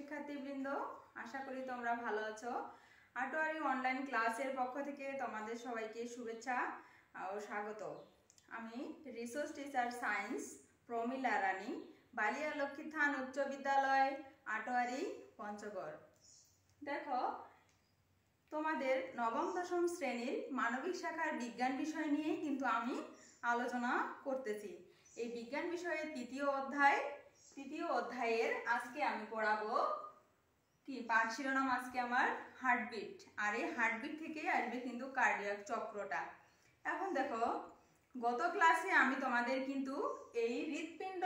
শিক্ষার্থীবৃন্দ, আশা করি তোমরা ভালো আছো। আটোয়ারি অনলাইন ক্লাসের পক্ষ থেকে তোমাদের সবাইকে শুভেচ্ছা ও স্বাগত। আমি রিসোর্স টিচার সায়েন্স প্রমিলা রানী, বালিয়া লক্ষ্মী থান উচ্চ বিদ্যালয়, আটোয়ারি, পঞ্চগড়। দেখো, তোমাদের নবম দশম শ্রেণীর মানবিক শাখার বিজ্ঞান বিষয় নিয়ে কিন্তু আমি আলোচনা করতেছি। এই বিজ্ঞান বিষয়ের তৃতীয় অধ্যায়ের আজকে আমি পড়াবো কি পাঠ শিরোনাম আজকে আমার হার্টবিট, আর এই হার্টবিট থেকে আসবে কিন্তু কার্ডিয়াক চক্রটা। এখন দেখো, গত ক্লাসে আমি তোমাদের কিন্তু এই হৃৎপিণ্ড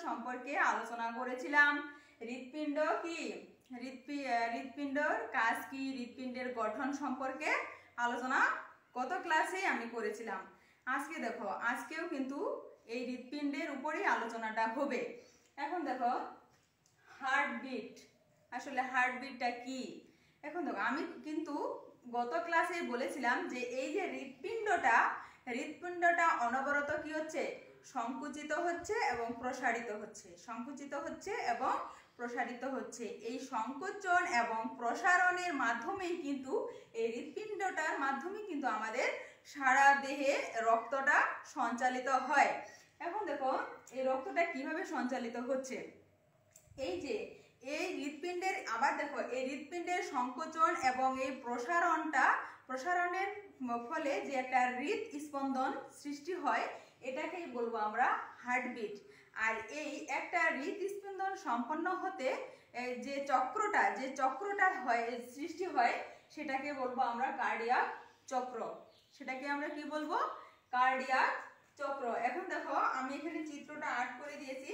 সম্পর্কে আলোচনা করেছিলাম। হৃৎপিণ্ড কি, হৃৎপিণ্ডর কাজ কি, হৃৎপিণ্ডের গঠন সম্পর্কে আলোচনা গত ক্লাসে আমি করেছিলাম। আজকে দেখো, আজকেও কিন্তু এই হৃৎপিণ্ডের উপরেই আলোচনাটা হবে। এখন দেখো, হার্টবিট, আসলে হার্টবিটটা কি। এখন দেখো, আমি কিন্তু গত ক্লাসে বলেছিলাম যে এই যে হৃৎপিণ্ডটা অনবরত কি হচ্ছে, সংকুচিত হচ্ছে এবং প্রসারিত হচ্ছে, সংকুচিত হচ্ছে এবং প্রসারিত হচ্ছে। এই সংকোচন এবং প্রসারণের মাধ্যমেই কিন্তু এই হৃৎপিণ্ডটার মাধ্যমে কিন্তু আমাদের সারা দেহে রক্তটা সঞ্চালিত হয়। এখন দেখো, এই রক্তটা কিভাবে সঞ্চালিত হচ্ছে, এই যে এই হৃৎপিণ্ডের, আবার দেখো এই হৃৎপিণ্ডের সংকোচন এবং এই প্রসারণের ফলে যে একটা হৃদস্পন্দন সৃষ্টি হয়, এটাকেই বলবো আমরা হার্টবিট। আর এই একটা হৃদস্পন্দন সম্পন্ন হতে যে চক্রটা হয়, সৃষ্টি হয়, সেটাকে বলবো আমরা কার্ডিয়াক চক্র। সেটাকে আমরা কি বলবো, কার্ডিয়াক চক্র। এখন দেখো, আমি এখানে চিত্রটা আর্ট করে দিয়েছি,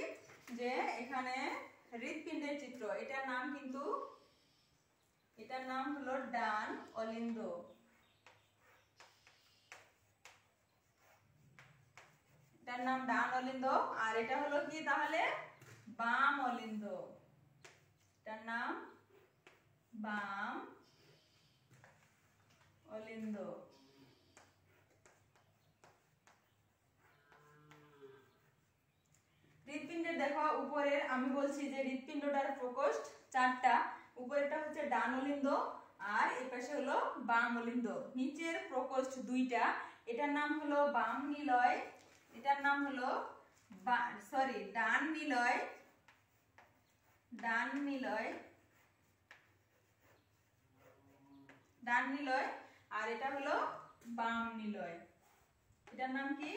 যে এখানে হৃৎপিণ্ডের চিত্র। এটার নাম হলো ডান অলিন্দ। এটার নাম ডান অলিন্দ, আর এটা হলো কি তাহলে বাম অলিন্দ। এটার নাম বাম অলিন্দ। হৃৎপিণ্ডের দেখো, উপরের আমি বলছি যে হৃৎপিণ্ডটার প্রকোষ্ঠ 4টা, উপরেরটা হচ্ছে ডান অলিন্দ আর এই পাশে হলো বাম অলিন্দ। নিচের প্রকোষ্ঠ 2টা, এটার নাম হলো বাম নিলয়, এটার নাম হলো ডান নিলয়, আর এটা হলো বাম নিলয়। এটার নাম কি,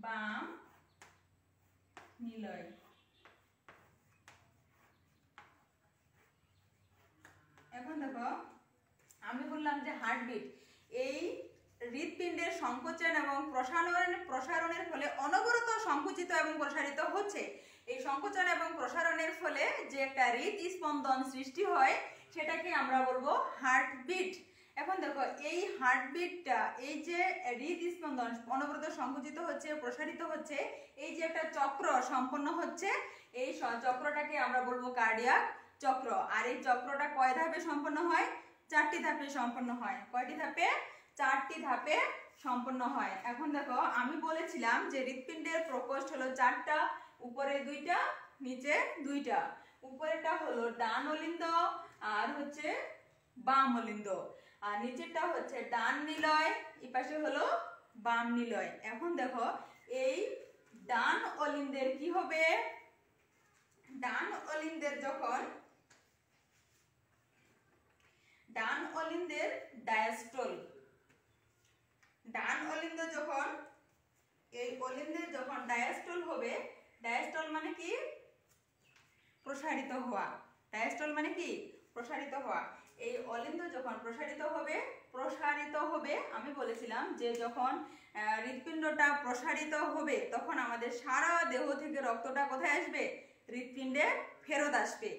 বাম নিলয়। এখন দেখো, আমি বললাম যে হার্টবিট এই হৃৎপিণ্ডের সংকোচন এবং প্রসারণের ফলে অনবরত সংকুচিত এবং প্রসারিত হচ্ছে। এই সংকোচন এবং প্রসারণের ফলে যে একটা হৃদস্পন্দন সৃষ্টি হয়, সেটাকে আমরা বলবো হার্টবিট। এখন দেখো, এই হার্টবিটটা, এই যে হৃদস্পন্দন অনবরত সংকুচিত হচ্ছে, প্রসারিত হচ্ছে, এই যে একটা চক্র সম্পন্ন হচ্ছে, এই চক্রটাকে আমরা বলবো কার্ডিয়াক চক্র। আর এই চক্রটা কয় ধাপে সম্পন্ন হয়, 4টি ধাপে সম্পন্ন হয়। কয়টি ধাপে, 4টি ধাপে সম্পন্ন হয়। এখন দেখো, আমি বলেছিলাম যে হৃৎপিণ্ডের প্রকোষ্ঠ হলো 4টা, উপরে 2টা, নিচে 2টা। উপরেরটা হলো ডান অলিন্দ আর হচ্ছে বাম অলিন্দ, আর নিচেরটা হচ্ছে ডান নিলয়, এই পাশে হলো বাম নিলয়। এখন দেখো, এই ডান অলিন্দের কি হবে, ডান অলিন্দের ডায়াস্টল, ডান অলিন্দ যখন, এই অলিন্দের যখন ডায়াস্টল হবে, ডায়াস্টল মানে কি, প্রসারিত হওয়া। ডায়াস্টল মানে কি, প্রসারিত হওয়া। এই অলিন্দ যখন প্রসারিত হবে, আমি বলেছিলাম যে যখন হৃৎপিণ্ডটা প্রসারিত হবে, তখন আমাদের সারা দেহ থেকে রক্তটা কোথায় আসবে, হৃৎপিণ্ডে ফেরত আসবে।